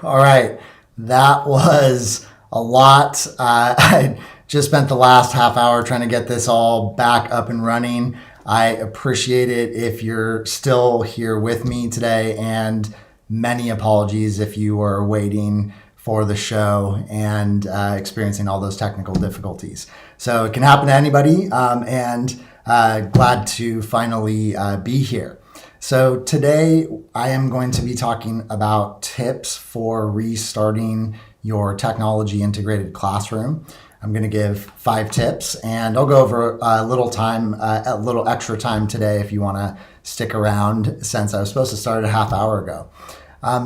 All right, that was a lot. I just spent the last half hour trying to get this all back up and running. I appreciate it if you're still here with me today, and many apologies if you were waiting for the show and experiencing all those technical difficulties. So it can happen to anybody, and glad to finally be here. So today I am going to be talking about tips for restarting your technology integrated classroom. I'm going to give 5 tips, and I'll go over a little extra time today if you want to stick around, since I was supposed to start a half hour ago.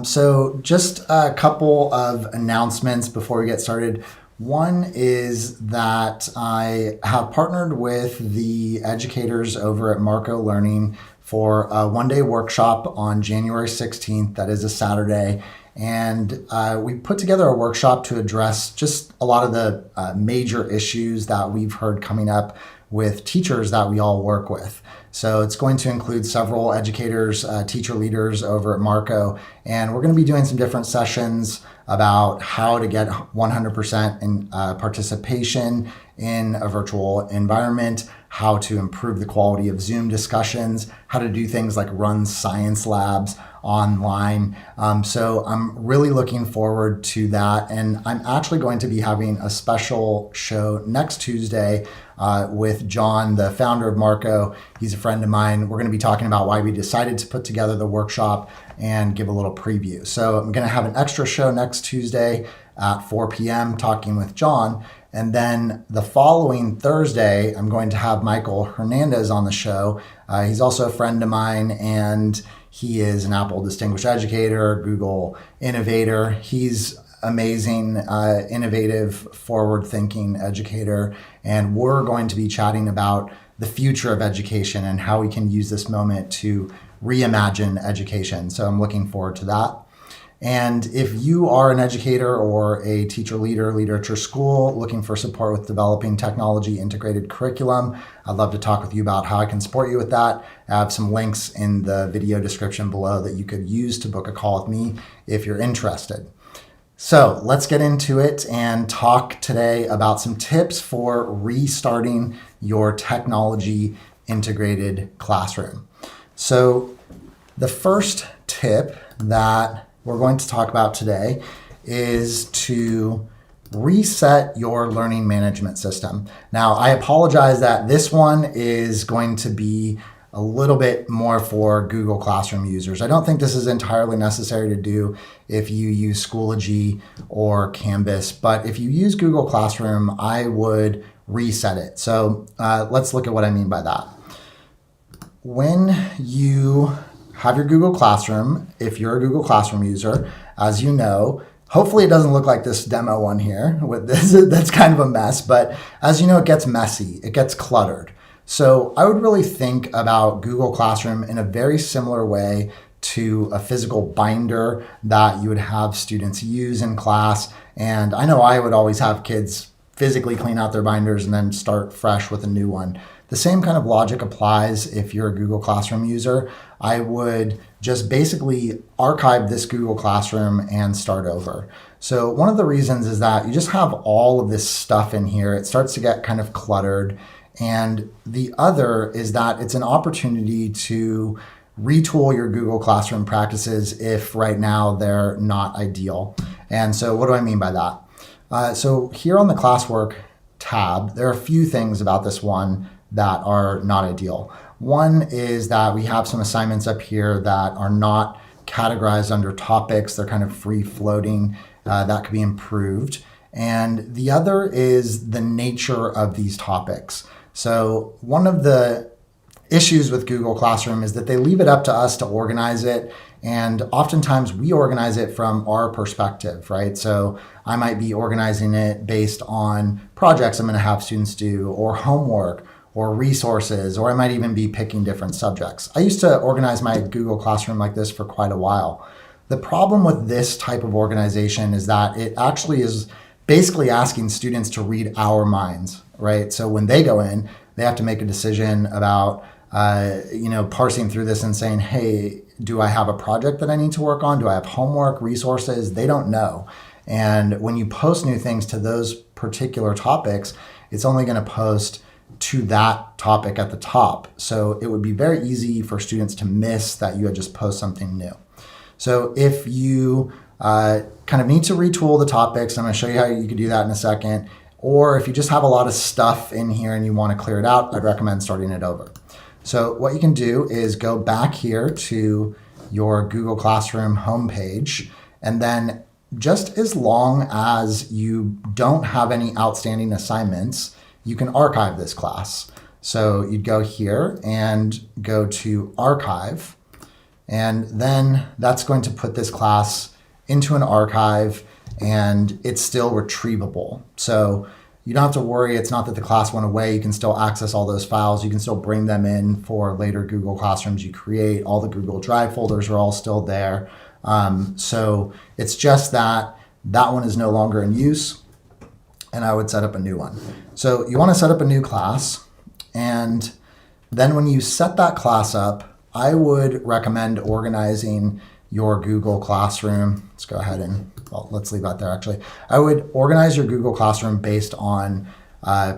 So just a couple of announcements before we get started. One is that I have partnered with the educators over at Marco Learning for a one-day workshop on January 16th. That is a Saturday. And we put together a workshop to address just a lot of the major issues that we've heard coming up with teachers that we all work with. So it's going to include several educators, teacher leaders over at Marco, and we're going to be doing some different sessions about how to get 100% in participation in a virtual environment, how to improve the quality of Zoom discussions, how to do things like run science labs online. So I'm really looking forward to that. And I'm actually going to be having a special show next Tuesday with John, the founder of Marco. He's a friend of mine. We're going to be talking about why we decided to put together the workshop and give a little preview. So I'm going to have an extra show next Tuesday at 4 p.m. talking with John. And then the following Thursday, I'm going to have Michael Hernandez on the show. He's also a friend of mine, and he is an Apple Distinguished Educator, Google Innovator. He's amazing, innovative, forward-thinking educator. And we're going to be chatting about the future of education and how we can use this moment to reimagine education. So I'm looking forward to that. And if you are an educator or a teacher leader, leader at your school, looking for support with developing technology integrated curriculum, I'd love to talk with you about how I can support you with that. I have some links in the video description below that you could use to book a call with me if you're interested. So let's get into it and talk today about some tips for restarting your technology integrated classroom. So the first tip that we're going to talk about today is to reset your learning management system. Now, I apologize that this one is going to be a little bit more for Google Classroom users. I don't think this is entirely necessary to do if you use Schoology or Canvas, but if you use Google Classroom, I would reset it. So let's look at what I mean by that. When you have your Google Classroom, if you're a Google Classroom user, as you know, hopefully it doesn't look like this demo one here with this. That's kind of a mess, but as you know, it gets messy, it gets cluttered. So I would really think about Google Classroom in a very similar way to a physical binder that you would have students use in class. And I know I would always have kids physically clean out their binders and then start fresh with a new one. The same kind of logic applies if you're a Google Classroom user. I would just basically archive this Google Classroom and start over. So one of the reasons is that you just have all of this stuff in here. It starts to get kind of cluttered. And the other is that it's an opportunity to retool your Google Classroom practices if right now they're not ideal. And so what do I mean by that? So here on the classwork tab, there are a few things about this one that are not ideal. One is that we have some assignments up here that are not categorized under topics. They're kind of free floating. That could be improved. And the other is the nature of these topics. So one of the issues with Google Classroom is that they leave it up to us to organize it. And oftentimes we organize it from our perspective, right? So I might be organizing it based on projects I'm going to have students do, or homework, or resources, or I might even be picking different subjects. I used to organize my Google Classroom like this for quite a while. The problem with this type of organization is that it actually is basically asking students to read our minds, right? So when they go in, they have to make a decision about parsing through this and saying, hey, do I have a project that I need to work on? Do I have homework, resources? They don't know. And when you post new things to those particular topics, it's only going to post to that topic at the top. So it would be very easy for students to miss that you had just posted something new. So if you kind of need to retool the topics, I'm going to show you how you can do that in a second. Or if you just have a lot of stuff in here and you want to clear it out, I'd recommend starting it over. So what you can do is go back here to your Google Classroom homepage, and then just as long as you don't have any outstanding assignments, you can archive this class. So you'd go here and go to archive, and then that's going to put this class into an archive, and it's still retrievable. So you don't have to worry. It's not that the class went away. You can still access all those files. You can still bring them in for later Google Classrooms you create. All the Google Drive folders are all still there. So it's just that one is no longer in use, and I would set up a new one. So you want to set up a new class, and then when you set that class up, I would recommend organizing your Google Classroom. Let's go ahead and, let's leave that there actually. I would organize your Google Classroom based on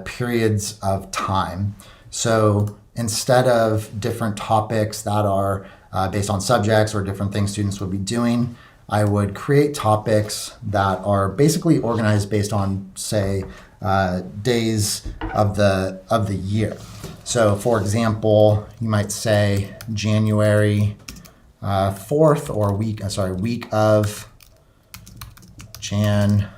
periods of time. So instead of different topics that are based on subjects or different things students would be doing, I would create topics that are basically organized based on, say, days of the year. So for example, you might say January 4th or week of Jan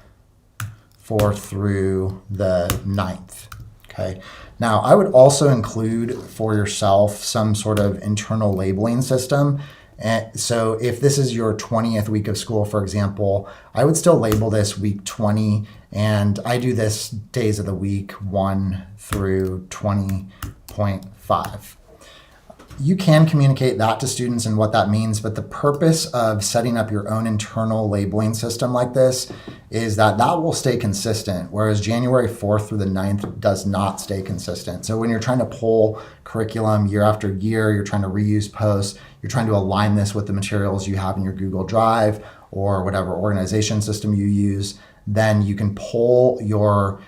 4th through the 9th. Okay. Now, I would also include for yourself some sort of internal labeling system. And so if this is your 20th week of school, for example, I would still label this week 20, and I do this days of the week 1 through 20.5. You can communicate that to students and what that means, but the purpose of setting up your own internal labeling system like this is that will stay consistent, whereas January 4th through the 9th does not stay consistent. So when you're trying to pull curriculum year after year, you're trying to reuse posts, you're trying to align this with the materials you have in your Google Drive or whatever organization system you use, then you can pull your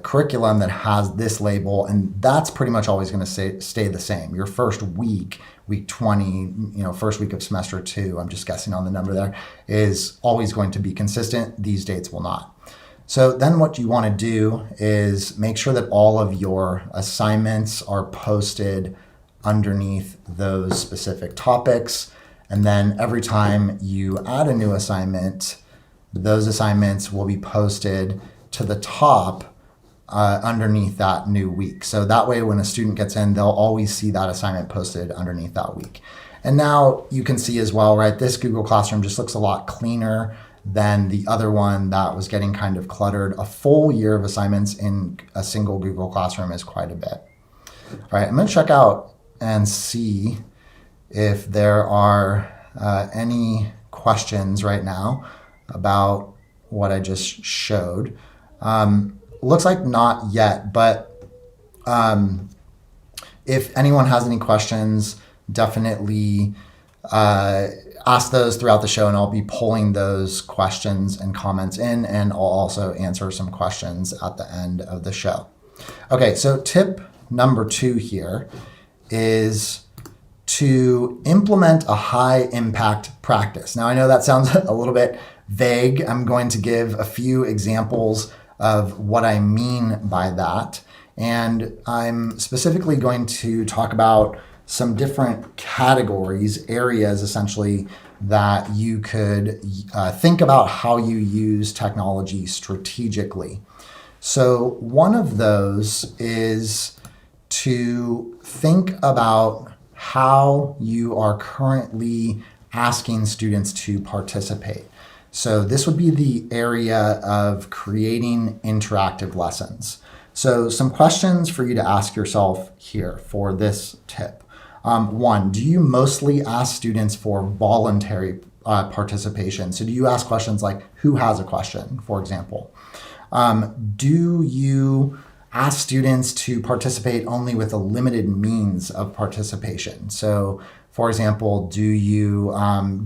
curriculum that has this label, and that's pretty much always going to stay the same. Your first week 20, first week of semester 2, I'm just guessing on the number there, is always going to be consistent. These dates will not. So then what you want to do is make sure that all of your assignments are posted underneath those specific topics. And then every time you add a new assignment, those assignments will be posted to the top underneath that new week. So that way when a student gets in, they'll always see that assignment posted underneath that week. And now you can see as well, right, this Google Classroom just looks a lot cleaner than the other one that was getting kind of cluttered. A full year of assignments in a single Google Classroom is quite a bit. All right, I'm going to check out and see if there are any questions right now about what I just showed. Looks like not yet, but if anyone has any questions, definitely ask those throughout the show, and I'll be pulling those questions and comments in, and I'll also answer some questions at the end of the show. Okay, so tip number 2 here is to implement a high impact practice. Now, I know that sounds a little bit vague. I'm going to give a few examples of what I mean by that. And I'm specifically going to talk about some different categories, areas essentially, that you could think about how you use technology strategically. So one of those is to think about how you are currently asking students to participate. So this would be the area of creating interactive lessons. So some questions for you to ask yourself here for this tip. 1, do you mostly ask students for voluntary participation? So do you ask questions like, who has a question, for example? Do you ask students to participate only with a limited means of participation. So, for example, do you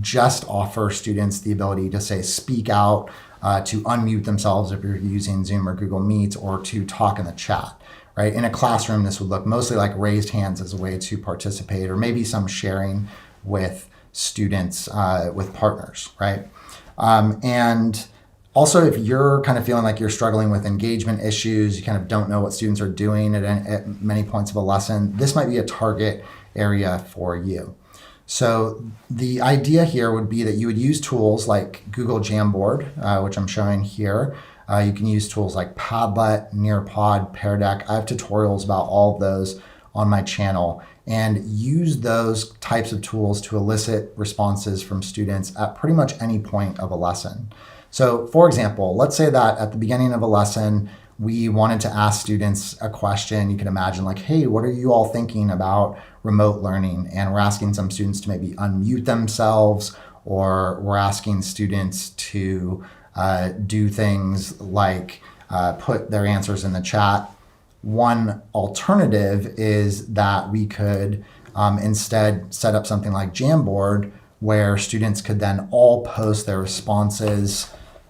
just offer students the ability to say speak out, to unmute themselves if you're using Zoom or Google Meet, or to talk in the chat, right? In a classroom, this would look mostly like raised hands as a way to participate, or maybe some sharing with students, with partners, right? And also, if you're kind of feeling like you're struggling with engagement issues, you kind of don't know what students are doing at many points of a lesson, this might be a target area for you. So the idea here would be that you would use tools like Google Jamboard, which I'm showing here. You can use tools like Padlet, Nearpod, Pear Deck. I have tutorials about all of those on my channel, and use those types of tools to elicit responses from students at pretty much any point of a lesson. So for example, let's say that at the beginning of a lesson, we wanted to ask students a question. You can imagine like, hey, what are you all thinking about remote learning? And we're asking some students to maybe unmute themselves, or we're asking students to do things like put their answers in the chat. One alternative is that we could instead set up something like Jamboard, where students could then all post their responses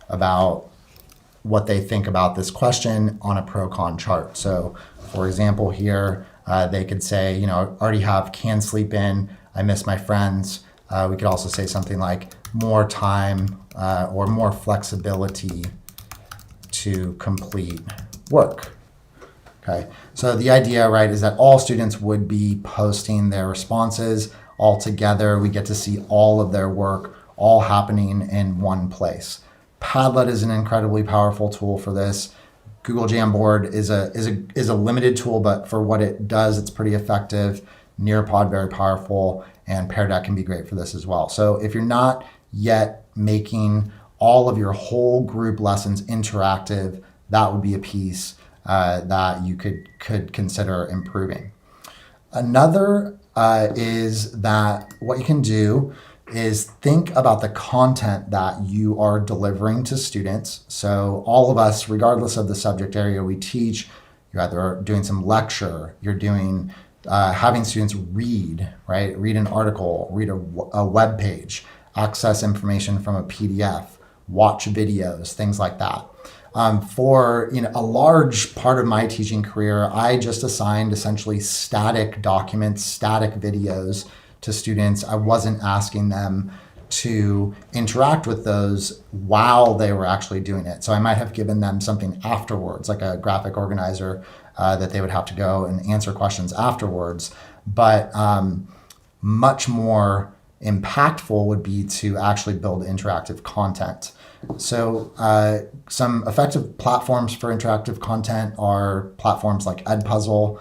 about what they think about this question on a pro-con chart. So for example here, they could say, you know, already have can sleep in, I miss my friends. We could also say something like more time or more flexibility to complete work. Okay, so the idea, right, is that all students would be posting their responses all together. We get to see all of their work all happening in one place. Padlet is an incredibly powerful tool for this. Google Jamboard is a limited tool, but for what it does, it's pretty effective. Nearpod, very powerful, and Pear Deck can be great for this as well. So if you're not yet making all of your whole group lessons interactive, that would be a piece that you could consider improving. Another is that what you can do is think about the content that you are delivering to students. So all of us, regardless of the subject area we teach, you're either doing some lecture, you're doing having students read, right? Read an article, read a web page, access information from a PDF, watch videos, things like that. For a large part of my teaching career, I just assigned essentially static documents, static videos to students. I wasn't asking them to interact with those while they were actually doing it. So I might have given them something afterwards, like a graphic organizer that they would have to go and answer questions afterwards. But much more impactful would be to actually build interactive content. So some effective platforms for interactive content are platforms like Edpuzzle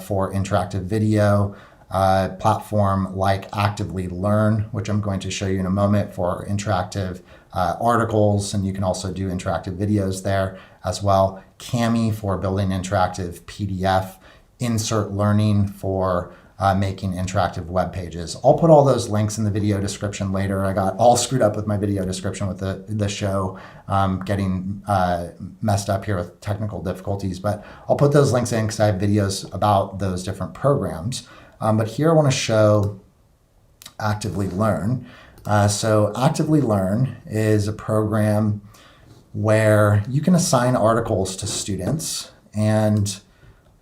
for interactive video, platform like Actively Learn, which I'm going to show you in a moment, for interactive articles, and you can also do interactive videos there as well. Kami for building interactive PDF, Insert Learning for making interactive web pages. I'll put all those links in the video description later. I got all screwed up with my video description with the show, getting messed up here with technical difficulties, but I'll put those links in because I have videos about those different programs. But here I want to show Actively Learn. So Actively Learn is a program where you can assign articles to students, and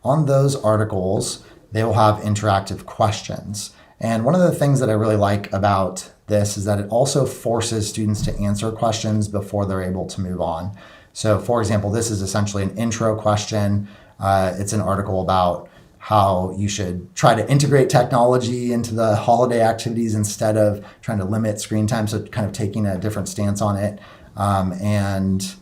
on those articles, they will have interactive questions. And one of the things that I really like about this is that it also forces students to answer questions before they're able to move on. So for example, this is essentially an intro question. It's an article about how you should try to integrate technology into the holiday activities instead of trying to limit screen time, so kind of taking a different stance on it. And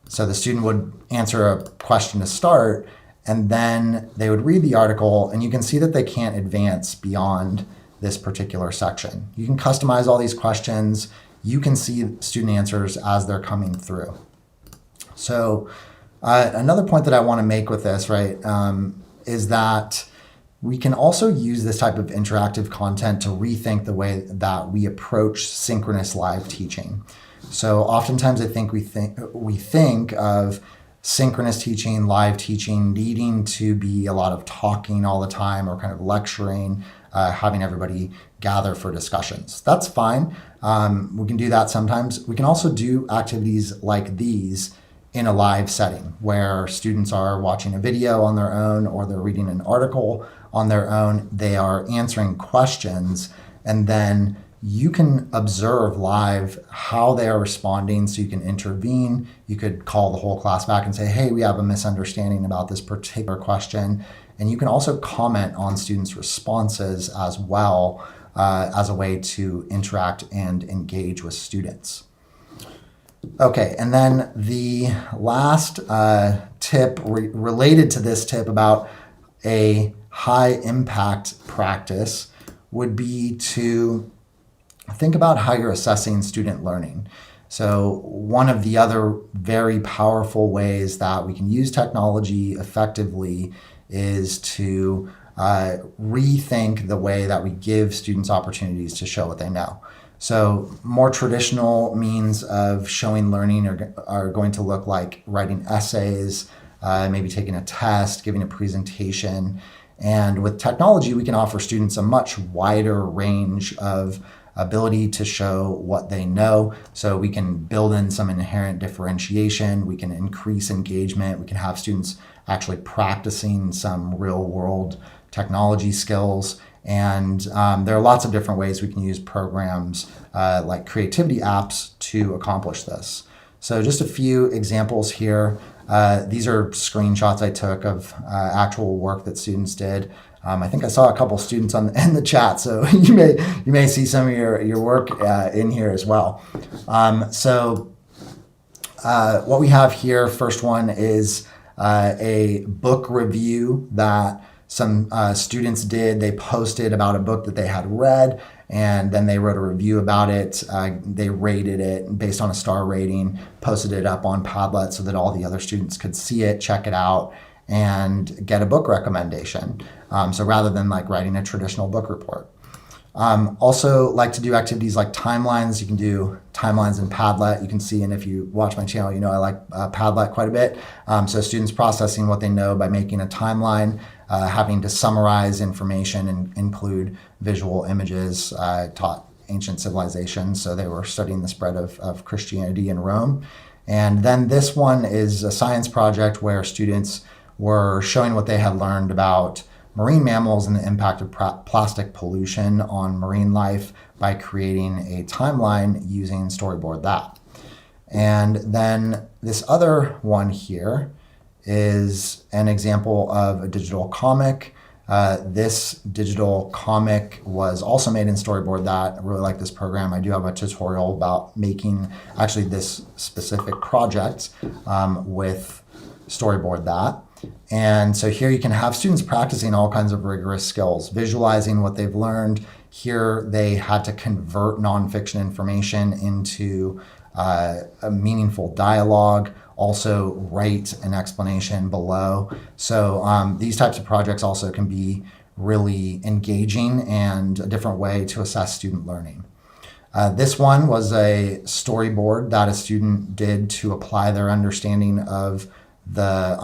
so the student would answer a question to start, and then they would read the article, and you can see that they can't advance beyond this particular section. You can customize all these questions. You can see student answers as they're coming through. So another point that I want to make with this, right, is that we can also use this type of interactive content to rethink the way that we approach synchronous live teaching. So oftentimes I think we think of synchronous teaching, live teaching, needing to be a lot of talking all the time or kind of lecturing, having everybody gather for discussions. That's fine. We can do that sometimes. We can also do activities like these in a live setting where students are watching a video on their own or they're reading an article on their own. They are answering questions, and then you can observe live how they are responding, so you can intervene. You could call the whole class back and say, hey, we have a misunderstanding about this particular question. And you can also comment on students' responses as well, as a way to interact and engage with students. Okay, and then the last tip related to this tip about a high impact practice would be to think about how you're assessing student learning. So one of the other very powerful ways that we can use technology effectively is to rethink the way that we give students opportunities to show what they know. So more traditional means of showing learning are going to look like writing essays, maybe taking a test, giving a presentation. And with technology, we can offer students a much wider range of ability to show what they know. So we can build in some inherent differentiation. We can increase engagement. We can have students actually practicing some real world technology skills. And there are lots of different ways we can use programs like creativity apps to accomplish this. So just a few examples here. These are screenshots I took of actual work that students did. I think I saw a couple students in the chat, so you may see some of your work in here as well. What we have here, first one is a book review that some students did. They posted about a book that they had read, and then they wrote a review about it. They rated it based on a star rating, posted it up on Padlet so that all the other students could see it, check it out, and get a book recommendation. So rather than like writing a traditional book report. Also like to do activities like timelines. You can do timelines in Padlet. You can see, and if you watch my channel, you know I like Padlet quite a bit. So students processing what they know by making a timeline, having to summarize information and include visual images. I taught ancient civilizations, so they were studying the spread of Christianity in Rome. And then this one is a science project where students were showing what they had learned about marine mammals and the impact of plastic pollution on marine life by creating a timeline using Storyboard That. And then this other one here is an example of a digital comic. This digital comic was also made in Storyboard That. I really like this program. I do have a tutorial about making actually this specific project with Storyboard That. And so here you can have students practicing all kinds of rigorous skills, visualizing what they've learned. Here they had to convert nonfiction information into a meaningful dialogue, also write an explanation below. So these types of projects also can be really engaging and a different way to assess student learning. This one was a storyboard that a student did to apply their understanding of the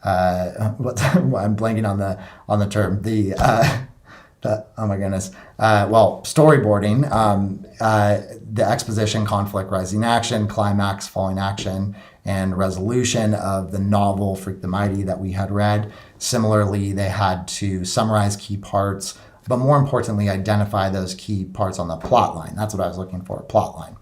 I'm blanking on the term, oh my goodness. Storyboarding, the exposition, conflict, rising action, climax, falling action, and resolution of the novel Freak the Mighty that we had read. Similarly, they had to summarize key parts, but more importantly, identify those key parts on the plot line. That's what I was looking for, a plot line,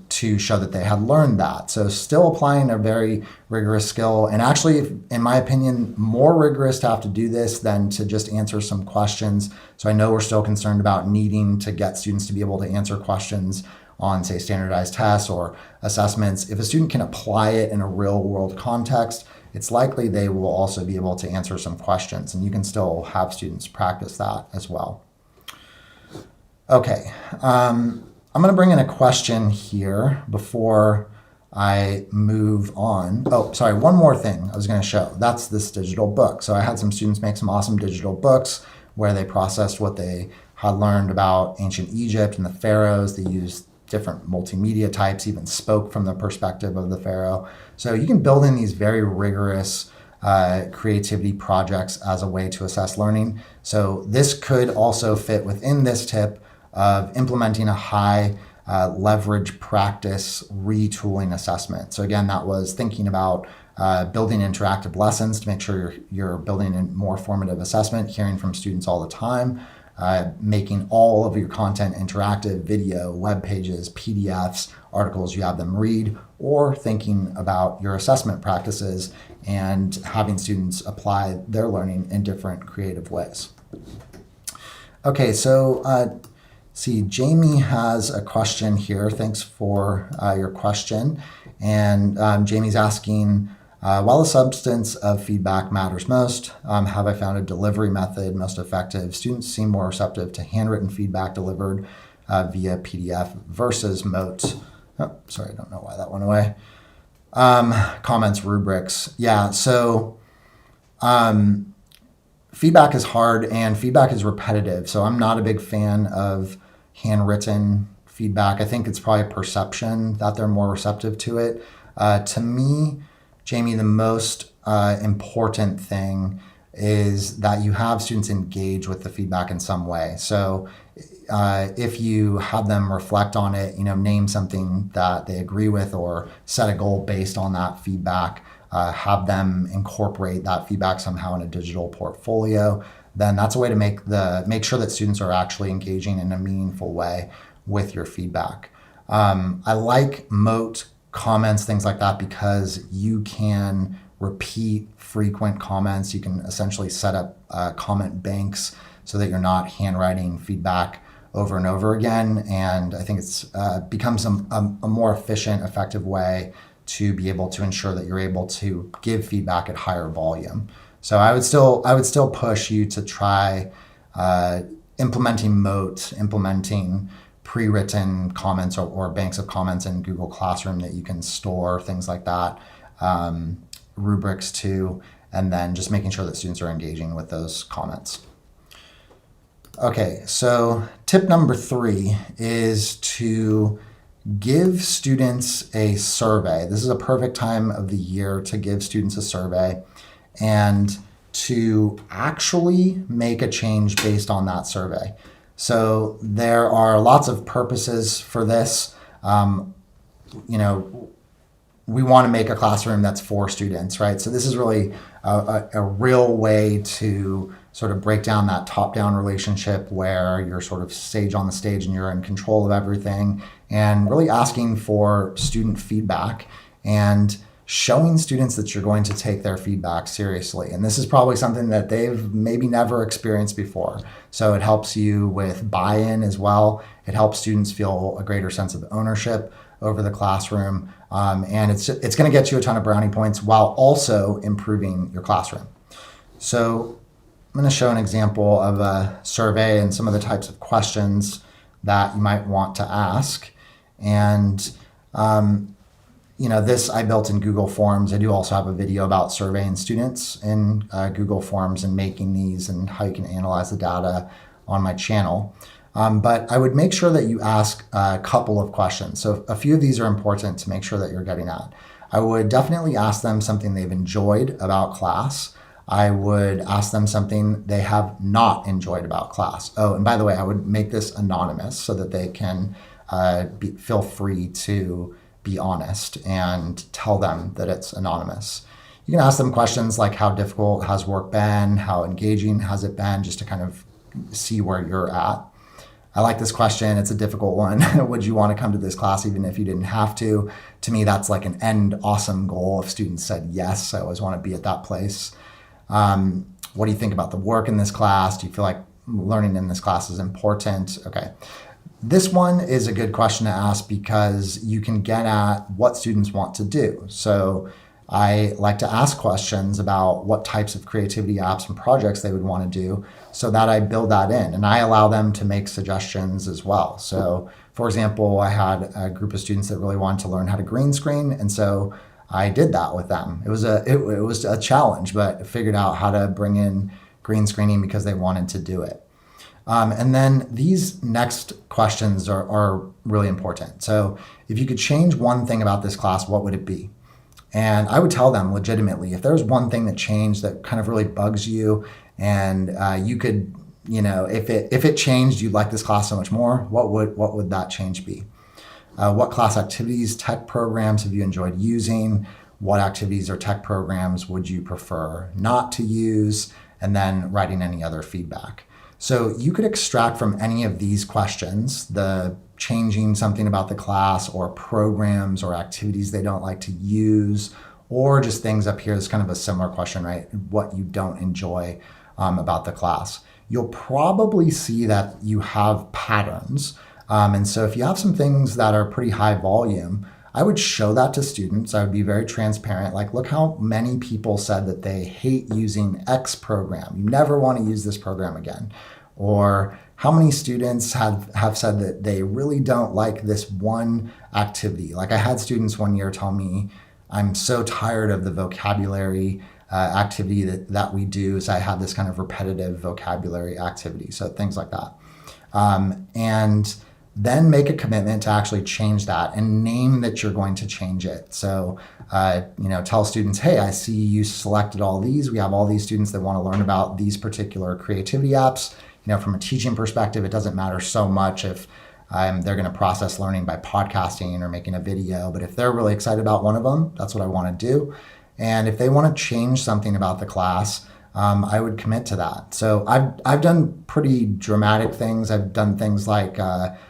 to show that they had learned that. So still applying a very rigorous skill, and actually, in my opinion, more rigorous to have to do this than to just answer some questions. So I know we're still concerned about needing to get students to be able to answer questions on, say, standardized tests or assessments. If a student can apply it in a real world context, it's likely they will also be able to answer some questions, and you can still have students practice that as well. Okay, I'm going to bring in a question here before I move on. Oh, sorry, one more thing I was going to show. That's this digital book. So I had some students make some awesome digital books where they processed what they had learned about ancient Egypt and the pharaohs. They used different multimedia types, even spoke from the perspective of the pharaoh. So you can build in these very rigorous creativity projects as a way to assess learning. So this could also fit within this tip of implementing a high leverage practice retooling assessment. So again, that was thinking about building interactive lessons to make sure you're building a more formative assessment, hearing from students all the time, making all of your content interactive, video, web pages, PDFs, articles you have them read, or thinking about your assessment practices and having students apply their learning in different creative ways. Okay, so see, Jamie has a question here. Thanks for your question. And Jamie's asking, while the substance of feedback matters most, have I found a delivery method most effective? Students seem more receptive to handwritten feedback delivered via PDF versus motes. Oh, sorry, I don't know why that went away. Comments, rubrics. Yeah, so feedback is hard and feedback is repetitive. So I'm not a big fan of handwritten feedback. I think it's probably a perception that they're more receptive to it. To me, Jamie, the most important thing is that you have students engage with the feedback in some way. So if you have them reflect on it, name something that they agree with or set a goal based on that feedback, have them incorporate that feedback somehow in a digital portfolio, then that's a way to make sure that students are actually engaging in a meaningful way with your feedback. I like mote comments, things like that, because you can repeat frequent comments. You can essentially set up comment banks so that you're not handwriting feedback over and over again. And I think it's becomes a more efficient, effective way to be able to ensure that you're able to give feedback at higher volume. So I would still push you to try implementing motes, implementing pre-written comments or banks of comments in Google Classroom that you can store, things like that, rubrics too, and then just making sure that students are engaging with those comments. Okay, so tip number 3 is to give students a survey. This is a perfect time of the year to give students a survey and to actually make a change based on that survey. So there are lots of purposes for this. We want to make a classroom that's for students, right? So this is really a real way to sort of break down that top-down relationship where you're sort of on the stage and you're in control of everything, and really asking for student feedback and showing students that you're going to take their feedback seriously. And this is probably something that they've maybe never experienced before. So it helps you with buy-in as well. It helps students feel a greater sense of ownership over the classroom. And it's going to get you a ton of brownie points while also improving your classroom. So I'm going to show an example of a survey and some of the types of questions that you might want to ask. And this I built in Google Forms. I do also have a video about surveying students in Google Forms and making these and how you can analyze the data on my channel. But I would make sure that you ask a couple of questions. So a few of these are important to make sure that you're getting at. I would definitely ask them something they've enjoyed about class. I would ask them something they have not enjoyed about class. Oh, and by the way, I would make this anonymous so that they can feel free to be honest and tell them that it's anonymous. You can ask them questions like, how difficult has work been? How engaging has it been? Just to kind of see where you're at. I like this question. It's a difficult one. Would you want to come to this class even if you didn't have to? To me, that's like an end awesome goal. If students said yes, I always want to be at that place. What do you think about the work in this class? Do you feel like learning in this class is important? Okay. This one is a good question to ask because you can get at what students want to do. So I like to ask questions about what types of creativity apps and projects they would want to do so that I build that in, and I allow them to make suggestions as well. So for example, I had a group of students that really wanted to learn how to green screen, and so I did that with them. It was a challenge, but I figured out how to bring in green screening because they wanted to do it. And then these next questions are really important. So if you could change one thing about this class, what would it be? And I would tell them legitimately, if there's one thing that changed that kind of really bugs you, and you could, if it changed, you'd like this class so much more, what would that change be? What class activities, tech programs have you enjoyed using? What activities or tech programs would you prefer not to use? And then writing any other feedback. So you could extract from any of these questions, the changing something about the class or programs or activities they don't like to use, or just things up here. It's kind of a similar question, right? What you don't enjoy about the class. You'll probably see that you have patterns. And so if you have some things that are pretty high volume, I would show that to students. I would be very transparent. Like, look how many people said that they hate using X program. You never want to use this program again. Or how many students have said that they really don't like this one activity. Like, I had students one year tell me, I'm so tired of the vocabulary activity that we do. So I have this kind of repetitive vocabulary activity. So things like that. And then make a commitment to actually change that and name that you're going to change it. So, tell students, hey, I see you selected all these. We have all these students that want to learn about these particular creativity apps. From a teaching perspective, it doesn't matter so much if they're going to process learning by podcasting or making a video. But if they're really excited about one of them, that's what I want to do. And if they want to change something about the class, I would commit to that. So I've done pretty dramatic things. I've done things like,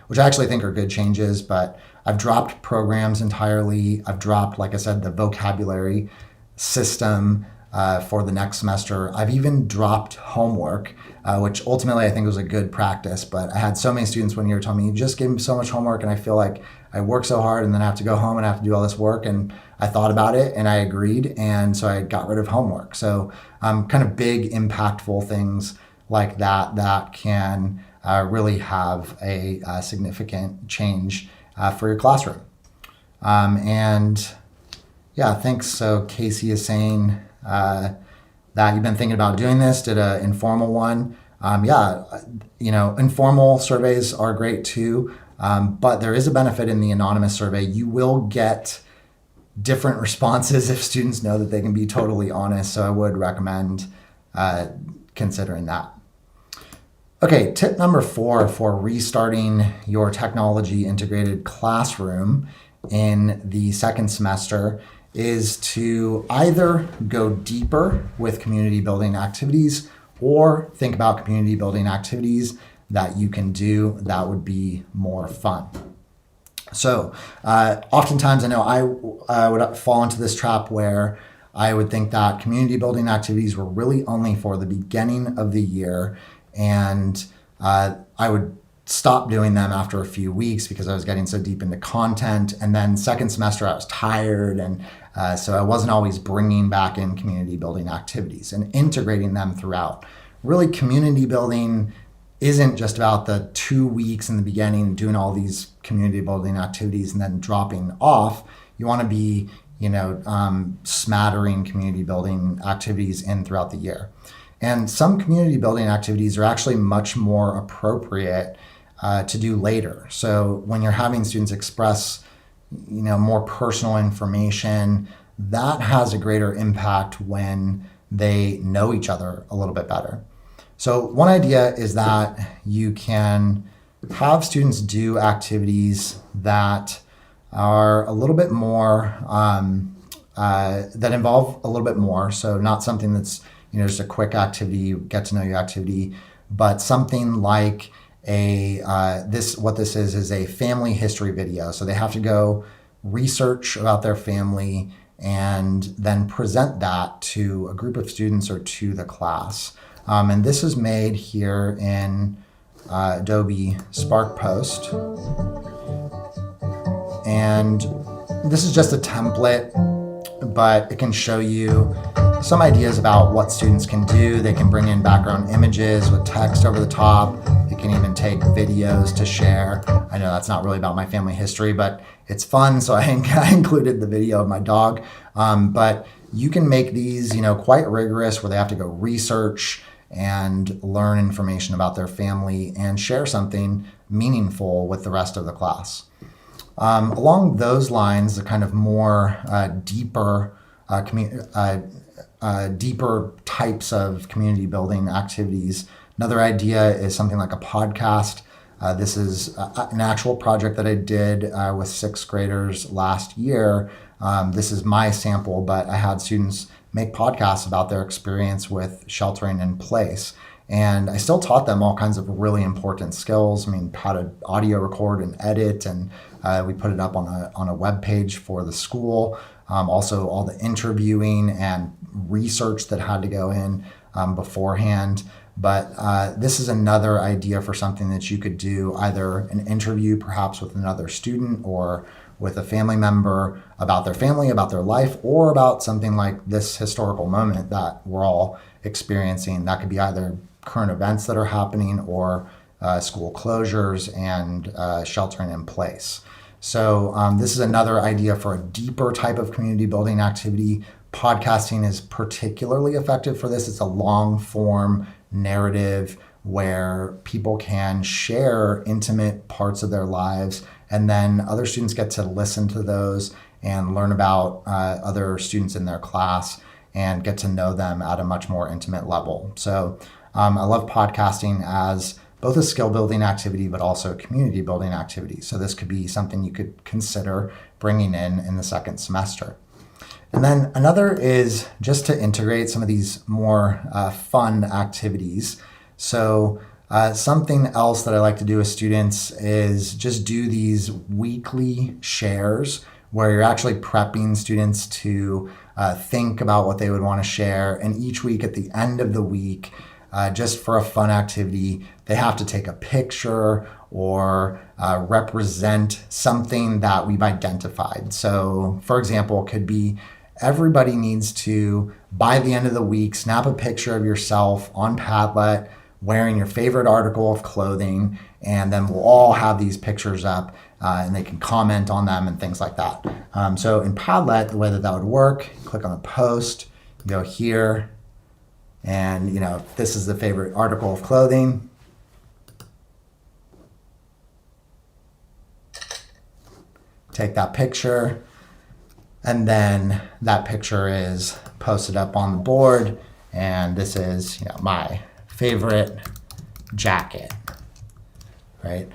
which I actually think are good changes, but I've dropped programs entirely. I've dropped, like I said, the vocabulary system for the next semester. I've even dropped homework, which ultimately I think was a good practice. But I had so many students one year tell me, you just gave me so much homework and I feel like I work so hard and then I have to go home and I have to do all this work. And I thought about it and I agreed. And so I got rid of homework. So kind of big, impactful things like that can really have a significant change for your classroom. And yeah, thanks. So Casey is saying that you've been thinking about doing this, did an informal one. Informal surveys are great too. But there is a benefit in the anonymous survey. You will get different responses if students know that they can be totally honest. So I would recommend considering that. Okay, tip number 4 for restarting your technology integrated classroom in the second semester is to either go deeper with community building activities or think about community building activities that you can do that would be more fun. So oftentimes I know I would fall into this trap where I would think that community building activities were really only for the beginning of the year, and I would stop doing them after a few weeks because I was getting so deep into content. And then second semester I was tired, and so I wasn't always bringing back in community building activities and integrating them throughout. Really, community building isn't just about the 2 weeks in the beginning doing all these community building activities and then dropping off. You want to be, smattering community building activities in throughout the year. And some community building activities are actually much more appropriate to do later. So when you're having students express, more personal information, that has a greater impact when they know each other a little bit better. So one idea is that you can have students do activities that are a little bit more, that involve a little bit more. So not something that's, just a quick activity, get to know you activity, but something like what this is a family history video. So they have to go research about their family and then present that to a group of students or to the class. And this is made here in Adobe Spark Post. And this is just a template, but it can show you some ideas about what students can do. They can bring in background images with text over the top. They can even take videos to share. I know that's not really about my family history, but it's fun, so I included the video of my dog. But you can make these, quite rigorous, where they have to go research and learn information about their family and share something meaningful with the rest of the class. Along those lines, the kind of more deeper types of community building activities. Another idea is something like a podcast. This is an actual project that I did with sixth graders last year. This is my sample, but I had students make podcasts about their experience with sheltering in place. And I still taught them all kinds of really important skills. I mean, how to audio record and edit, and we put it up on a web page for the school. Also, all the interviewing and research that had to go in beforehand. But this is another idea for something that you could do, either an interview perhaps with another student or with a family member about their family, about their life, or about something like this historical moment that we're all experiencing. That could be either current events that are happening or school closures and sheltering in place. So this is another idea for a deeper type of community building activity. Podcasting is particularly effective for this. It's a long form narrative where people can share intimate parts of their lives, and then other students get to listen to those and learn about other students in their class and get to know them at a much more intimate level. So I love podcasting as both a skill building activity, but also a community building activity. So this could be something you could consider bringing in the second semester. And then another is just to integrate some of these more fun activities. So something else that I like to do with students is just do these weekly shares where you're actually prepping students to think about what they would want to share. And each week, at the end of the week, just for a fun activity, they have to take a picture or represent something that we've identified. So, for example, it could be everybody needs to, by the end of the week, snap a picture of yourself on Padlet wearing your favorite article of clothing, and then we'll all have these pictures up and they can comment on them and things like that. So in Padlet, the way that would work, click on a post, go here, and if this is the favorite article of clothing, take that picture, and then that picture is posted up on the board, and this is my favorite jacket, right?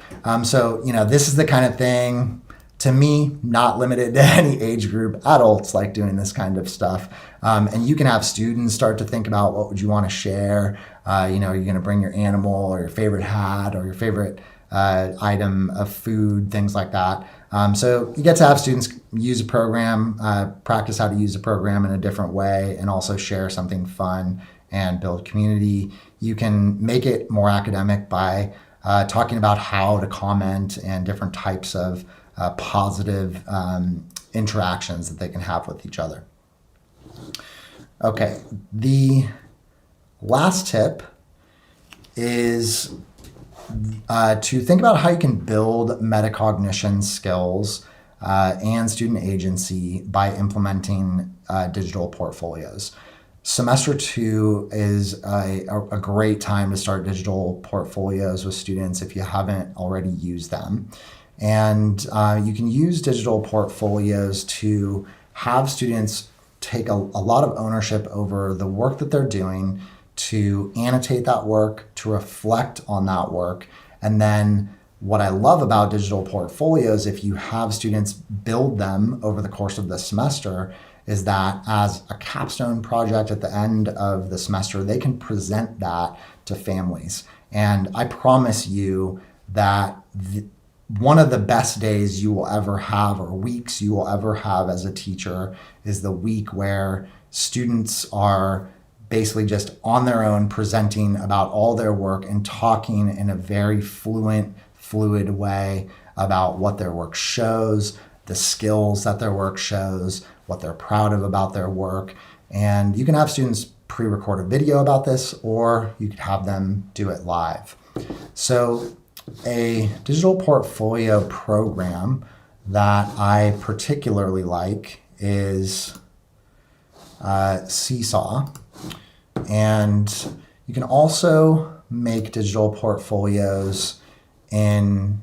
So this is the kind of thing, to me, not limited to any age group. Adults like doing this kind of stuff, and you can have students start to think about what would you want to share. Are you going to bring your animal or your favorite hat or your favorite item of food, things like that. So you get to have students use a program, practice how to use a program in a different way, and also share something fun and build community. You can make it more academic by talking about how to comment and different types of positive interactions that they can have with each other. Okay, the last tip is to think about how you can build metacognition skills and student agency by implementing digital portfolios. Semester 2 is a great time to start digital portfolios with students if you haven't already used them. And you can use digital portfolios to have students take a lot of ownership over the work that they're doing, to annotate that work, to reflect on that work. And then what I love about digital portfolios, if you have students build them over the course of the semester, is that as a capstone project at the end of the semester, they can present that to families. And I promise you that one of the best days you will ever have, or weeks you will ever have as a teacher, is the week where students are basically just on their own presenting about all their work and talking in a very fluid way about what their work shows, the skills that their work shows, what they're proud of about their work. And you can have students pre-record a video about this, or you could have them do it live. So a digital portfolio program that I particularly like is Seesaw. And You can also make digital portfolios in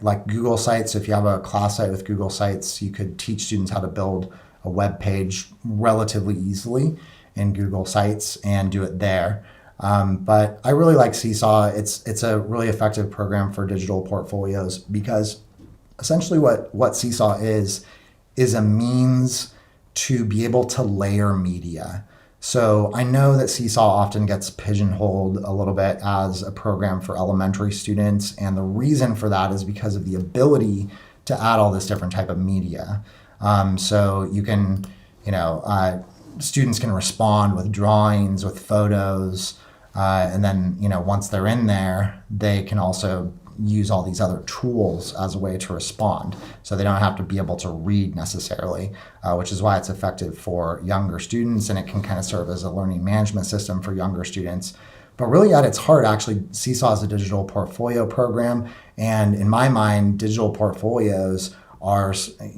like Google Sites. So if you have a class site with Google Sites, you could teach students how to build a web page relatively easily in Google Sites and do it there. But I really like Seesaw. It's a really effective program for digital portfolios because essentially what Seesaw is a means to be able to layer media. So I know that Seesaw often gets pigeonholed a little bit as a program for elementary students, and the reason for that is because of the ability to add all this different type of media. So you can, students can respond with drawings, with photos, and then, once they're in there, they can also use all these other tools as a way to respond. So they don't have to be able to read necessarily, which is why it's effective for younger students, and it can kind of serve as a learning management system for younger students. But really at its heart, actually, Seesaw is a digital portfolio program. And in my mind, digital portfolios are,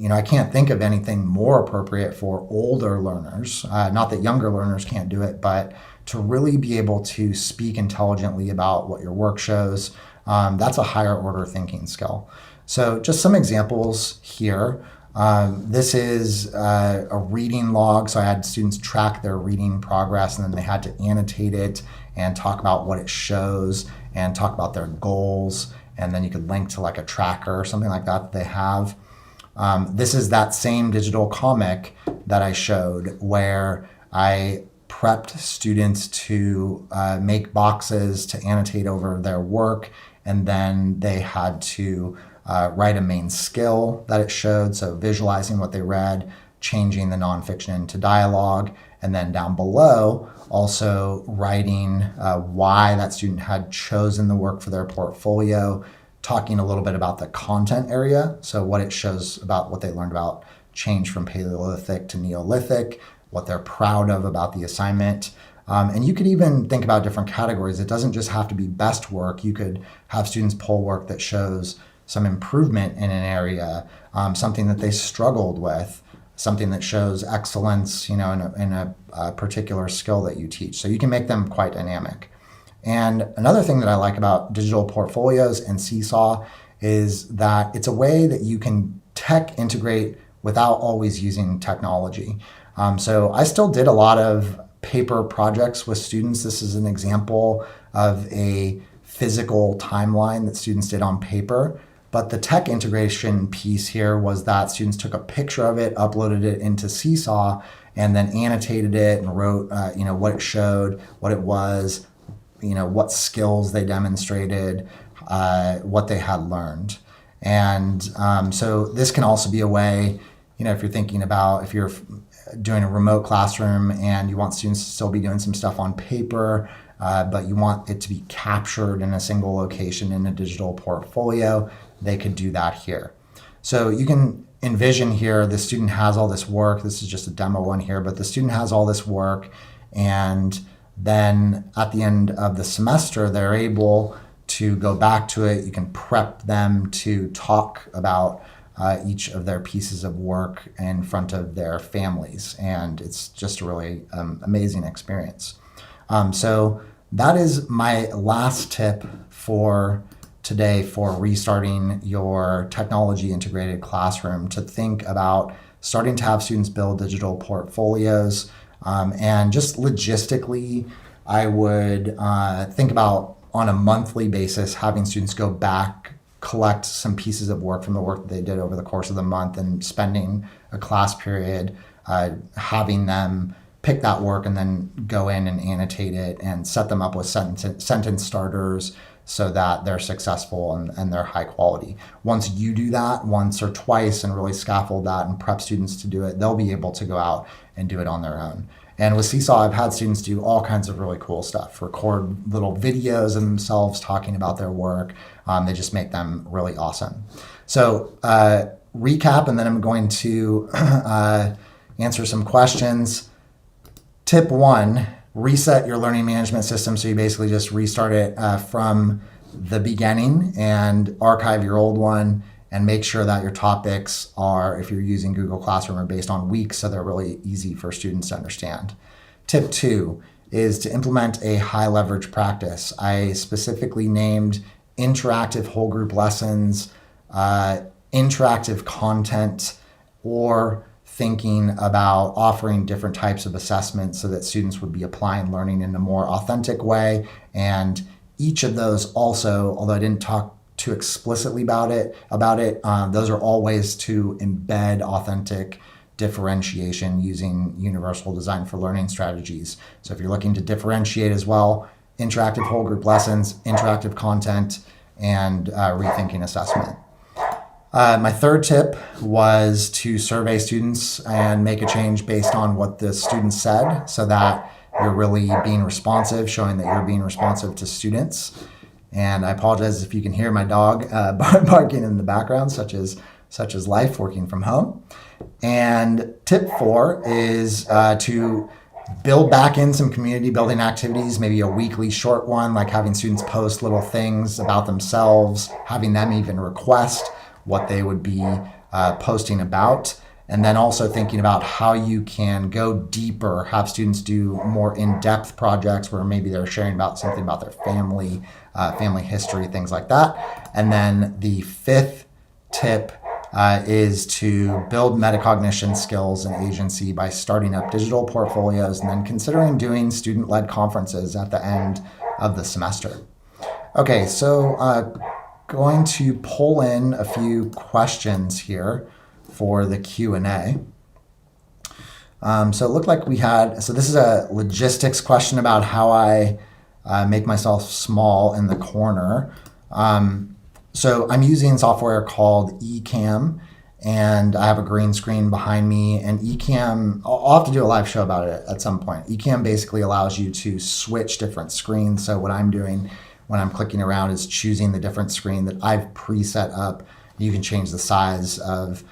I can't think of anything more appropriate for older learners. Not that younger learners can't do it, but to really be able to speak intelligently about what your work shows, that's a higher order thinking skill. So just some examples here. This is a reading log. So I had students track their reading progress, and then they had to annotate it and talk about what it shows and talk about their goals. And then you could link to like a tracker or something like that they have. This is that same digital comic that I showed where I prepped students to make boxes to annotate over their work, and then they had to write a main skill that it showed, so visualizing what they read, changing the nonfiction into dialogue, and then down below also writing why that student had chosen the work for their portfolio, talking a little bit about the content area, so what it shows about what they learned about change from Paleolithic to Neolithic, what they're proud of about the assignment. And you could even think about different categories. It doesn't just have to be best work. You could have students pull work that shows some improvement in an area, something that they struggled with, something that shows excellence, in a particular skill that you teach. So you can make them quite dynamic. And another thing that I like about digital portfolios and Seesaw is that it's a way that you can tech integrate without always using technology. So I still did a lot of paper projects with students. This is an example of a physical timeline that students did on paper. But the tech integration piece here was that students took a picture of it, uploaded it into Seesaw, and then annotated it and wrote, what it showed, what it was, what skills they demonstrated, what they had learned. And so this can also be a way, if you're thinking about, if you're doing a remote classroom and you want students to still be doing some stuff on paper, but you want it to be captured in a single location in a digital portfolio, they could do that here. So you can envision here, the student has all this work. This is just a demo one here, but the student has all this work, and then at the end of the semester, they're able to go back to it. You can prep them to talk about each of their pieces of work in front of their families, and it's just a really amazing experience. So that is my last tip for today for restarting your technology integrated classroom, to think about starting to have students build digital portfolios. And just logistically, I would think about on a monthly basis having students go back, collect some pieces of work from the work that they did over the course of the month, and spending a class period having them pick that work and then go in and annotate it and set them up with sentence starters so that they're successful and they're high quality. Once you do that once or twice and really scaffold that and prep students to do it, they'll be able to go out and do it on their own. And with Seesaw, I've had students do all kinds of really cool stuff, record little videos of themselves talking about their work. They just make them really awesome. So recap, and then I'm going to answer some questions. Tip 1, reset your learning management system. So you basically just restart it from the beginning and archive your old one, and make sure that your topics are, if you're using Google Classroom, are based on weeks, so they're really easy for students to understand. Tip 2 is to implement a high leverage practice. I specifically named interactive whole group lessons, interactive content, or thinking about offering different types of assessments so that students would be applying learning in a more authentic way. And each of those also, although I didn't talk too explicitly about it, those are all ways to embed authentic differentiation using universal design for learning strategies. So if you're looking to differentiate as well, interactive whole group lessons, interactive content, and rethinking assessment. My third tip was to survey students and make a change based on what the students said so that you're really being responsive, showing that you're being responsive to students. And I apologize if you can hear my dog barking in the background, such as life working from home. And tip 4 is to build back in some community building activities, maybe a weekly short one, like having students post little things about themselves, having them even request what they would be posting about. And then also thinking about how you can go deeper, have students do more in-depth projects where maybe they're sharing about something about their family, family history, things like that. And then the 5th tip is to build metacognition skills and agency by starting up digital portfolios and then considering doing student-led conferences at the end of the semester. Okay, so going to pull in a few questions here for the Q&A. So it looked like we had, so this is a logistics question about how I make myself small in the corner. So I'm using software called Ecamm, and I have a green screen behind me. And Ecamm, I'll have to do a live show about it at some point. Ecamm basically allows you to switch different screens. So what I'm doing when I'm clicking around is choosing the different screen that I've preset up. You can change the size of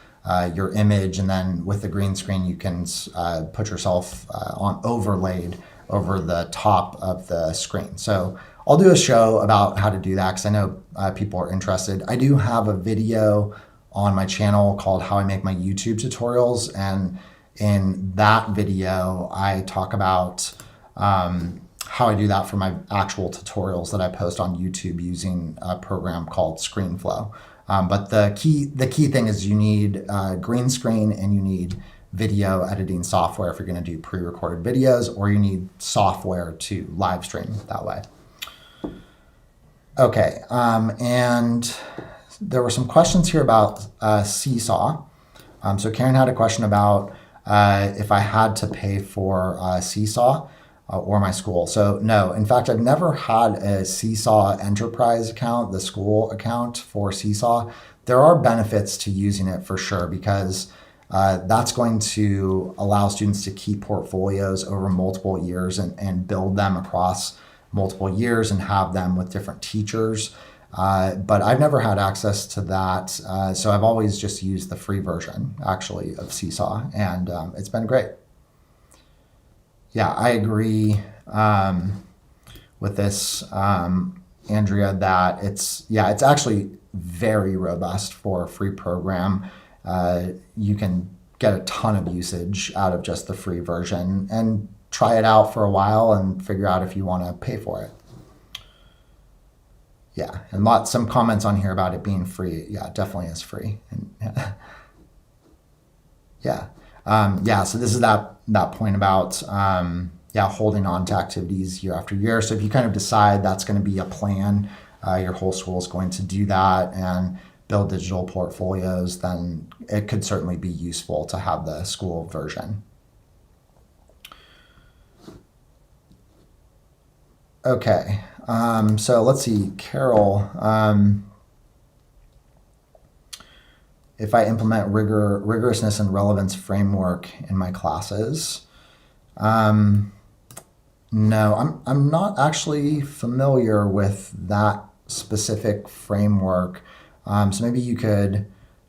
your image, and then with the green screen, you can put yourself on overlaid over the top of the screen. So I'll do a show about how to do that because I know people are interested. I do have a video on my channel called How I Make My YouTube Tutorials, and in that video, I talk about how I do that for my actual tutorials that I post on YouTube using a program called ScreenFlow. But the key thing is you need green screen and you need video editing software if you're going to do pre-recorded videos, or you need software to live stream that way. Okay, and there were some questions here about Seesaw. So Karen had a question about if I had to pay for Seesaw or my school. So no, in fact, I've never had a Seesaw enterprise account, the school account for Seesaw. There are benefits to using it for sure, because that's going to allow students to keep portfolios over multiple years and build them across multiple years and have them with different teachers. But I've never had access to that. So I've always just used the free version, actually, of Seesaw, and it's been great. Yeah, I agree with this, Andrea, that it's actually very robust for a free program. You can get a ton of usage out of just the free version, and try it out for a while and figure out if you want to pay for it. Yeah, and some comments on here about it being free. Yeah, it definitely is free. And, yeah. So this is that point about holding on to activities year after year. So if you kind of decide that's going to be a plan, your whole school is going to do that and build digital portfolios, then it could certainly be useful to have the school version. Okay, so let's see, Carol. If I implement rigorousness and relevance framework in my classes, no, I'm not actually familiar with that specific framework. So maybe you could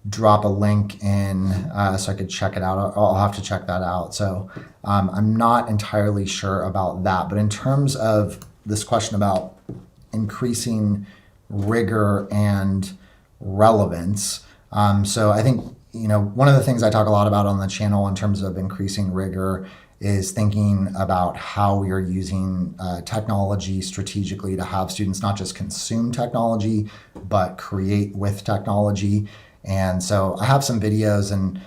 drop a link in so I could check it out. I'll have to check that out. So I'm not entirely sure about that. But in terms of this question about increasing rigor and relevance, so I think, one of the things I talk a lot about on the channel in terms of increasing rigor is thinking about how you're using technology strategically to have students not just consume technology, but create with technology. And so I have some videos, and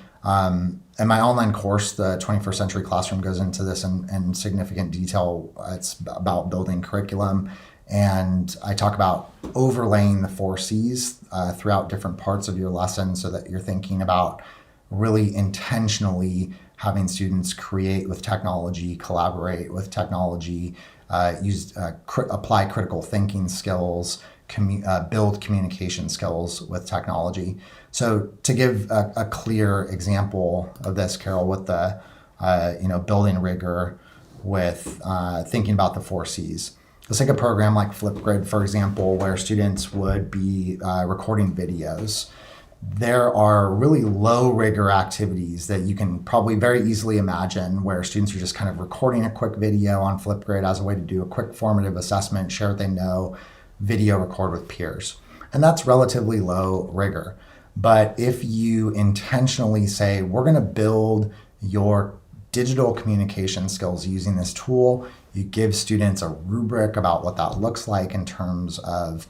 my online course, the 21st Century Classroom, goes into this in significant detail. It's about building curriculum. And I talk about overlaying the 4Cs throughout different parts of your lesson so that you're thinking about really intentionally having students create with technology, collaborate with technology, apply critical thinking skills, build communication skills with technology. So to give a clear example of this, Carol, with the building rigor with thinking about the 4Cs. Let's take a program like Flipgrid, for example, where students would be recording videos. There are really low rigor activities that you can probably very easily imagine where students are just kind of recording a quick video on Flipgrid as a way to do a quick formative assessment, share what they know, video record with peers. And that's relatively low rigor. But if you intentionally say, we're going to build your digital communication skills using this tool, you give students a rubric about what that looks like in terms of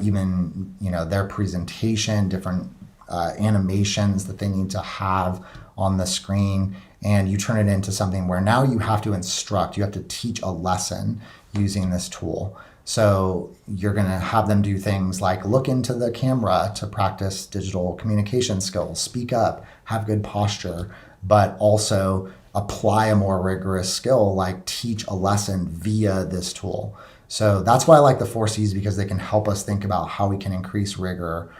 even their presentation, different animations that they need to have on the screen, and you turn it into something where now you have to instruct, you have to teach a lesson using this tool. So you're going to have them do things like look into the camera to practice digital communication skills, speak up, have good posture, but also apply a more rigorous skill like teach a lesson via this tool. So that's why I like the 4Cs, because they can help us think about how we can increase rigor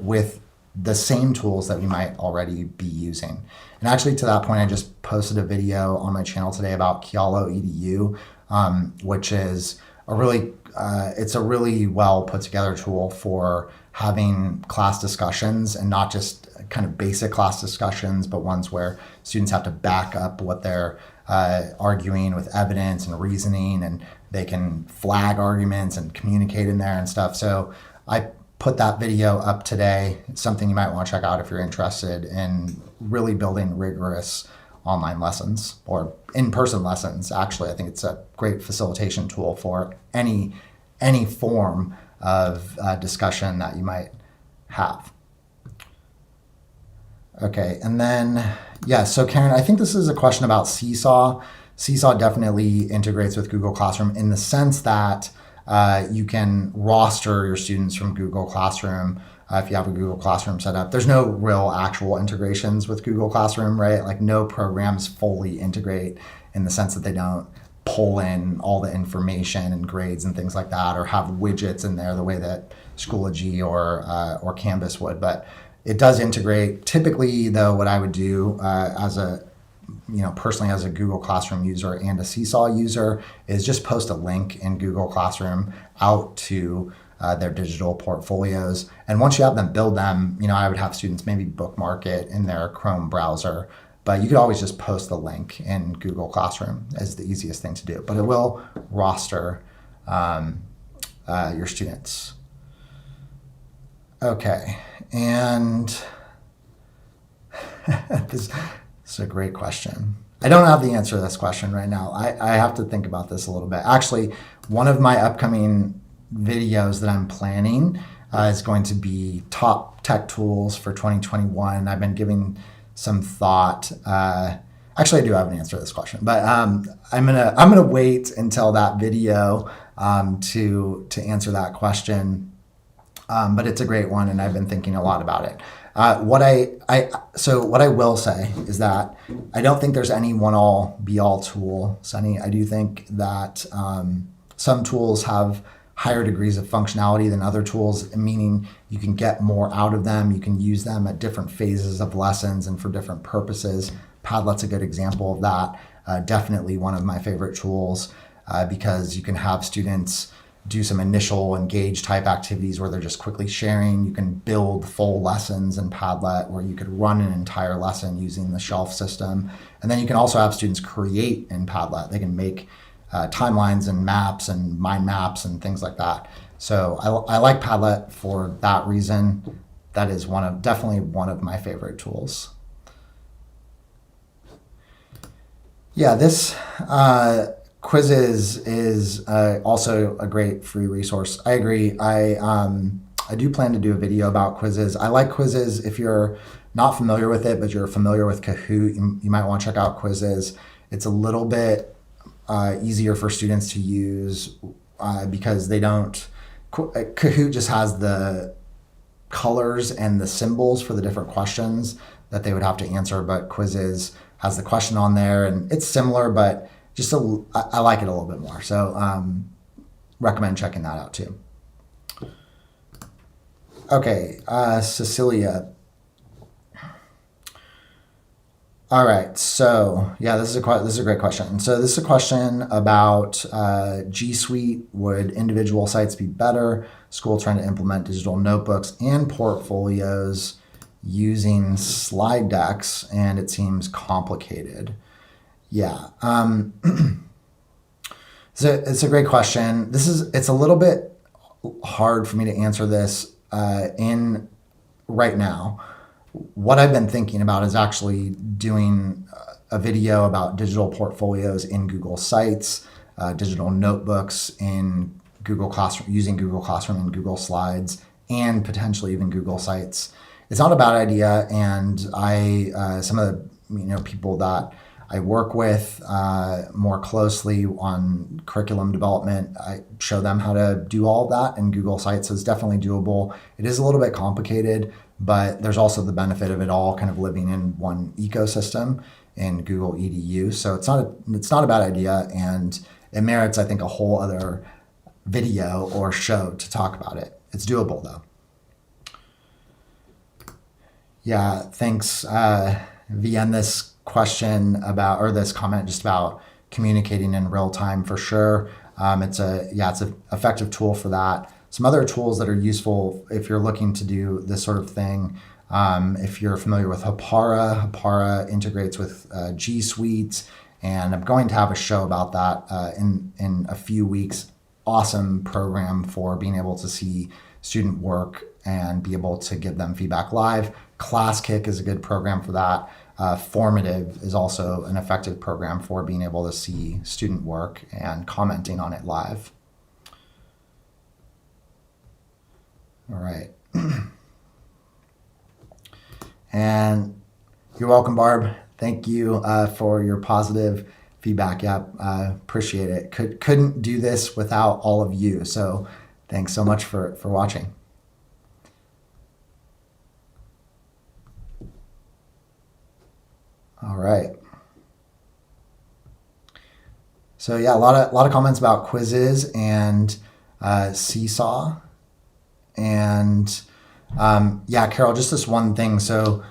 with the same tools that we might already be using. And actually, to that point, I just posted a video on my channel today about Kialo EDU, which is it's a really well put together tool for having class discussions, and not just kind of basic class discussions, but ones where students have to back up what they're arguing with evidence and reasoning, and they can flag arguments and communicate in there and stuff. So I put that video up today. It's something you might want to check out if you're interested in really building rigorous online lessons or in-person lessons. Actually, I think it's a great facilitation tool for any form of discussion that you might have. Okay, and then, so Karen, I think this is a question about Seesaw. Seesaw definitely integrates with Google Classroom in the sense that you can roster your students from Google Classroom if you have a Google Classroom set up. There's no real actual integrations with Google Classroom, right? Like no programs fully integrate in the sense that they don't pull in all the information and grades and things like that, or have widgets in there the way that Schoology or Canvas would. But it does integrate. Typically, though, what I would do personally as a Google Classroom user and a Seesaw user is just post a link in Google Classroom out to their digital portfolios. And once you have them build them, I would have students maybe bookmark it in their Chrome browser. But you could always just post the link in Google Classroom as the easiest thing to do. But it will roster your students. Okay, and this is a great question. I don't have the answer to this question right now. I have to think about this a little bit. Actually, one of my upcoming videos that I'm planning is going to be top tech tools for 2021. I've been giving some thought. Actually, I do have an answer to this question, but I'm gonna wait until that video to answer that question. But it's a great one, and I've been thinking a lot about it. What I will say is that I don't think there's any one-all, be-all tool, Sunny. I do think that some tools have higher degrees of functionality than other tools, meaning you can get more out of them. You can use them at different phases of lessons and for different purposes. Padlet's a good example of that. Definitely one of my favorite tools because you can have students do some initial engage type activities where they're just quickly sharing. You can build full lessons in Padlet where you could run an entire lesson using the shelf system. And then you can also have students create in Padlet. They can make timelines and maps and mind maps and things like that. So I like Padlet for that reason. That is definitely one of my favorite tools. Yeah, this Quizzes is also a great free resource. I agree. I do plan to do a video about Quizzes. I like Quizzes. If you're not familiar with it, but you're familiar with Kahoot, you might want to check out Quizzes. It's a little bit easier for students to use because they don't. Kahoot just has the colors and the symbols for the different questions that they would have to answer, but Quizzes has the question on there, and it's similar, but just I like it a little bit more. So recommend checking that out too. Okay, Cecilia. All right, so yeah, this is a great question. So this is a question about G Suite. Would individual sites be better? School trying to implement digital notebooks and portfolios using slide decks, and it seems complicated. Yeah, so it's a great question. It's a little bit hard for me to answer this in right now. What I've been thinking about is actually doing a video about digital portfolios in Google Sites, digital notebooks in Google Classroom, using Google Classroom and Google Slides, and potentially even Google Sites. It's not a bad idea, and some of the people that I work with more closely on curriculum development, I show them how to do all of that in Google Sites, so it's definitely doable. It is a little bit complicated, but there's also the benefit of it all kind of living in one ecosystem in Google EDU. So it's not a bad idea, and it merits, I think, a whole other video or show to talk about it. It's doable though. Yeah, thanks, VN. This question about, or this comment just about communicating in real time for sure. It's an effective tool for that. Some other tools that are useful if you're looking to do this sort of thing. If you're familiar with Hapara integrates with G Suite, and I'm going to have a show about that in a few weeks. Awesome program for being able to see student work and be able to give them feedback live. ClassKick is a good program for that. Formative is also an effective program for being able to see student work and commenting on it live. All right. And you're welcome, Barb. Thank you for your positive feedback. Yeah, appreciate it. Couldn't do this without all of you. So thanks so much for watching. All right. So yeah, a lot of comments about Quizzes and Seesaw. And yeah, Carol, just this one thing. So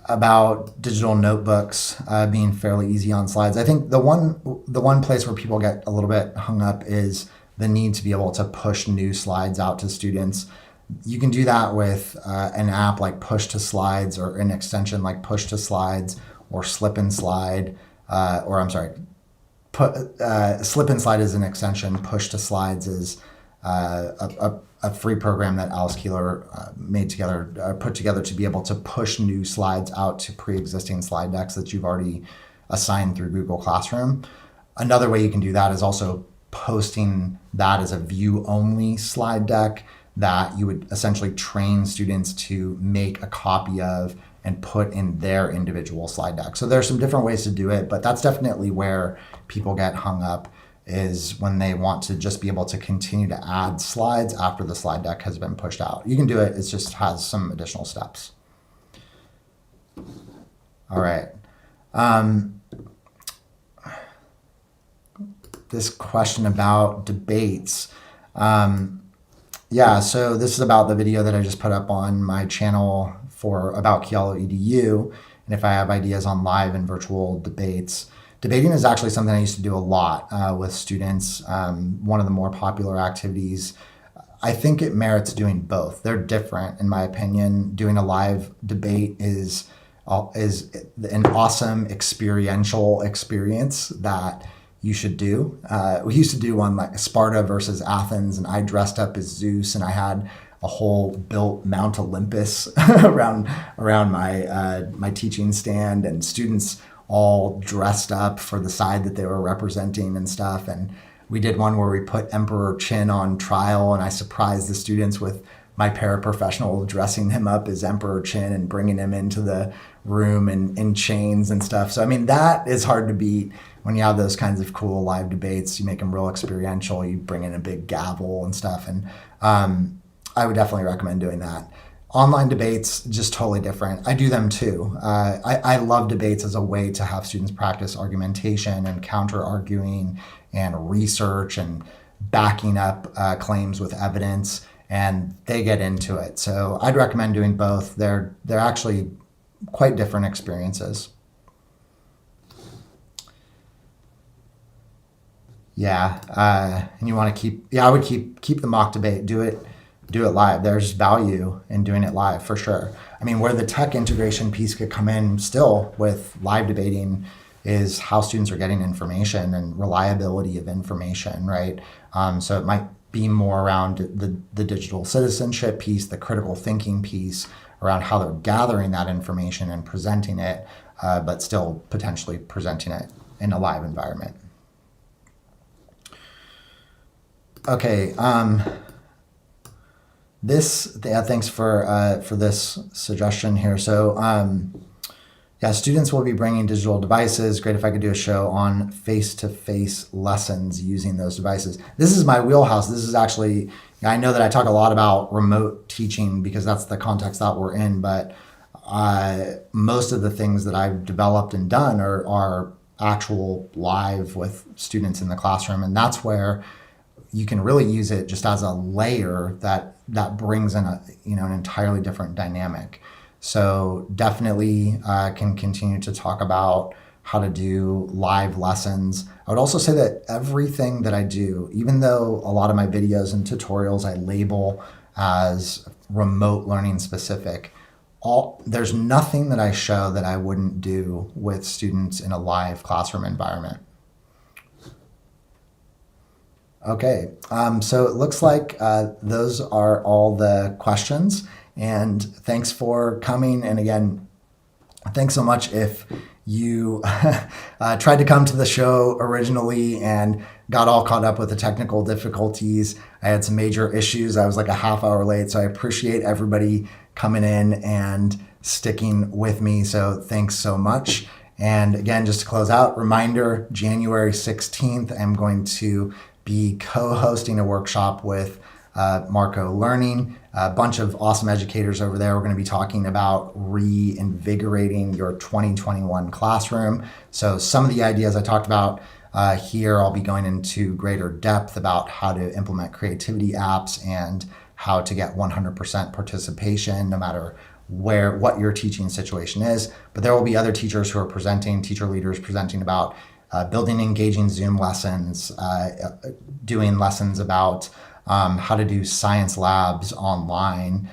about digital notebooks being fairly easy on slides. I think the one place where people get a little bit hung up is the need to be able to push new slides out to students. You can do that with an app like Push to Slides, or an extension like Push to Slides, or Slip and Slide, Slip and Slide is an extension. Push to Slides is a free program that Alice Keeler put together to be able to push new slides out to pre-existing slide decks that you've already assigned through Google Classroom. Another way you can do that is also posting that as a view-only slide deck that you would essentially train students to make a copy of and put in their individual slide deck. So there's some different ways to do it, but that's definitely where people get hung up, is when they want to just be able to continue to add slides after the slide deck has been pushed out. You can do it, it just has some additional steps. All right. This question about debates. Yeah, so this is about the video that I just put up on my channel about Kialo EDU, and if I have ideas on live and virtual debates. Debating is actually something I used to do a lot with students. One of the more popular activities. I think it merits doing both. They're different, in my opinion. Doing a live debate is an awesome experiential experience that you should do. We used to do one like Sparta versus Athens, and I dressed up as Zeus, and I had a whole built Mount Olympus around my teaching stand, and students all dressed up for the side that they were representing and stuff. And we did one where we put Emperor Chin on trial, and I surprised the students with my paraprofessional dressing him up as Emperor Chin and bringing him into the room in chains and stuff. So, I mean, that is hard to beat when you have those kinds of cool live debates. You make them real experiential. You bring in a big gavel and stuff. And I would definitely recommend doing that. Online debates, just totally different. I do them too. I love debates as a way to have students practice argumentation and counter-arguing and research and backing up claims with evidence, and they get into it. So I'd recommend doing both. They're actually quite different experiences. Yeah, and you want to keep. Yeah, I would keep the mock debate. Do it live. There's value in doing it live for sure. I mean, where the tech integration piece could come in still with live debating is how students are getting information and reliability of information, right? So it might be more around the digital citizenship piece, the critical thinking piece, around how they're gathering that information and presenting it, but still potentially presenting it in a live environment. Okay. Thanks for this suggestion here. So, yeah, students will be bringing digital devices. Great if I could do a show on face-to-face lessons using those devices. This is my wheelhouse. This is actually, I know that I talk a lot about remote teaching because that's the context that we're in, but most of the things that I've developed and done are actual live with students in the classroom. And that's where you can really use it just as a layer that brings in an entirely different dynamic. So definitely can continue to talk about how to do live lessons. I would also say that everything that I do, even though a lot of my videos and tutorials I label as remote learning specific, there's nothing that I show that I wouldn't do with students in a live classroom environment. Okay, so it looks like those are all the questions. And thanks for coming. And again, thanks so much if you tried to come to the show originally and got all caught up with the technical difficulties. I had some major issues. I was like a half hour late. So I appreciate everybody coming in and sticking with me. So thanks so much. And again, just to close out, reminder, January 16th, I'm going to be co-hosting a workshop with Marco Learning, a bunch of awesome educators over there. We're going to be talking about reinvigorating your 2021 classroom. So some of the ideas I talked about here, I'll be going into greater depth about how to implement creativity apps and how to get 100% participation no matter what your teaching situation is. But there will be other teachers who are presenting, teacher leaders presenting about building engaging Zoom lessons, doing lessons about how to do science labs online,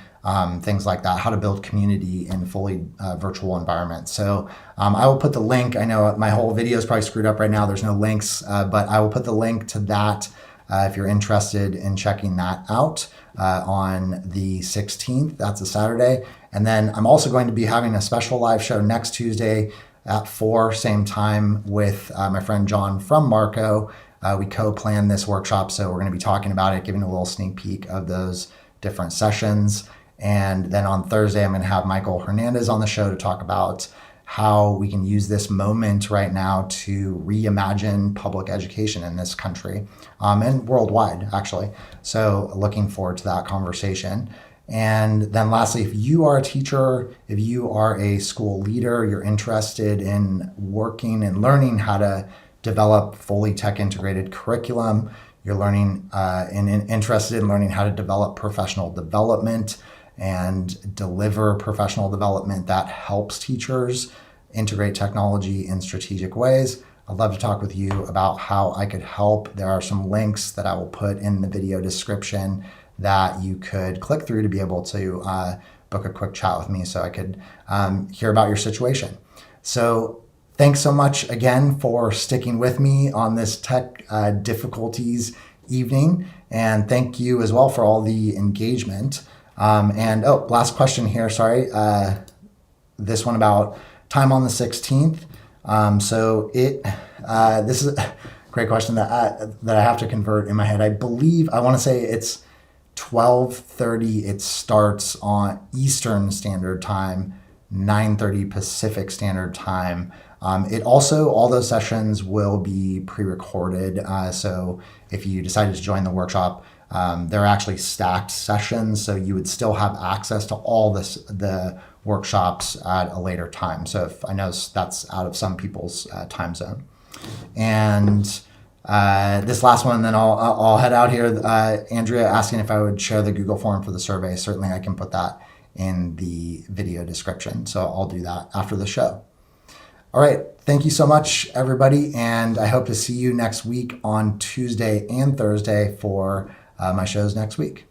things like that, how to build community in fully virtual environments. So I will put the link. I know my whole video is probably screwed up right now. There's no links, but I will put the link to that if you're interested in checking that out on the 16th. That's a Saturday. And then I'm also going to be having a special live show next Tuesday at 4, same time, with my friend John from Marco. We co-planned this workshop, so we're going to be talking about it, giving a little sneak peek of those different sessions. And then on Thursday, I'm going to have Michael Hernandez on the show to talk about how we can use this moment right now to reimagine public education in this country and worldwide, actually. So looking forward to that conversation. And then lastly, if you are a teacher, if you are a school leader, you're interested in working and learning how to develop fully tech integrated curriculum, you're learning and interested in learning how to develop professional development and deliver professional development that helps teachers integrate technology in strategic ways, I'd love to talk with you about how I could help. There are some links that I will put in the video description that you could click through to be able to book a quick chat with me so I could hear about your situation. So thanks so much again for sticking with me on this tech difficulties evening. And thank you as well for all the engagement. Last question here, sorry. This one about time on the 16th. So this is a great question that I have to convert in my head. I want to say it's 12:30. It starts on Eastern Standard Time, 9:30 Pacific Standard Time. It also, all those sessions will be pre-recorded. So if you decided to join the workshop, they're actually stacked sessions, so you would still have access to all the workshops at a later time. So if I know that's out of some people's time zone. And this last one, then I'll head out here. Andrea asking if I would share the Google form for the survey. Certainly I can put that in the video description. So I'll do that after the show. All right. Thank you so much, everybody. And I hope to see you next week on Tuesday and Thursday for my shows next week.